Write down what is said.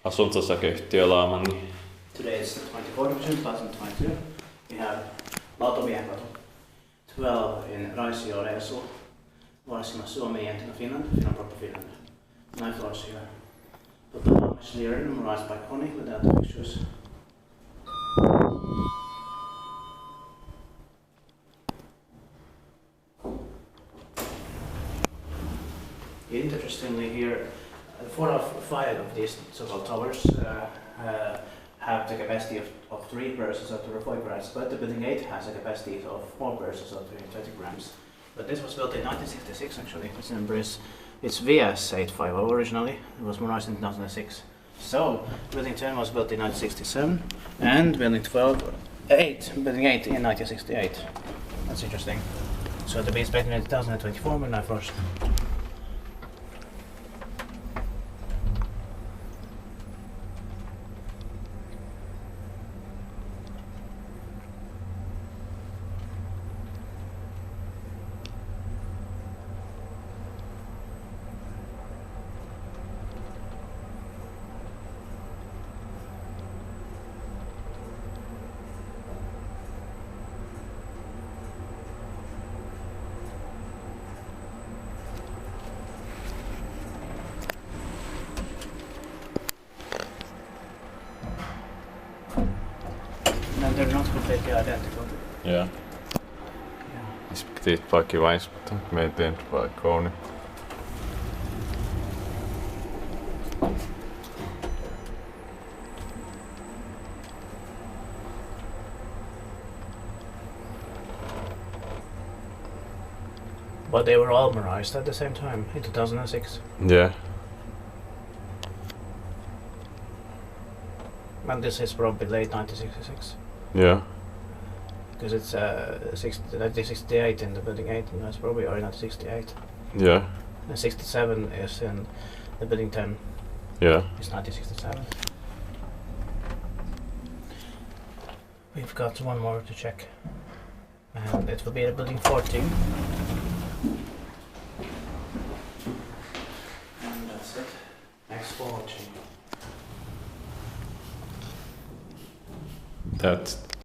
Asunto-osakeyhtiö Lautamiehenkatu. Today is the 24th of June 2022. We have Lautamiehenkatu 12 in Raisio, Suomi and Finland, proper Finland. 9 floors here. But the ValmetSchlieren modernized by Kone without the pictures. Interestingly here, 4 or 5 of these so-called towers have the capacity of 3 persons or 2 or 4 grams, but the building 8 has a capacity of 4 persons or 320 grams. But this was built in 1966 actually. This number is VS850 originally. It was modernized in 2006. So building 10 was built in 1967 and building building 8 in 1968. That's interesting. So to be inspected in 2024 with 9 floors. No, they're not completely identical. Yeah. Ich tiedät vaikka weiß, mutta me ei tee vaikka Kone. But they were all modernized at the same time in 2006. Yeah. And this is probably late 1966. Yeah. Because it's 1968 in the building 8, and that's probably early 1968. Yeah. And 67 is in the building 10. Yeah. It's 1967. We've got one more to check. And it will be the building 14. And that's it. Thanks for watching. That's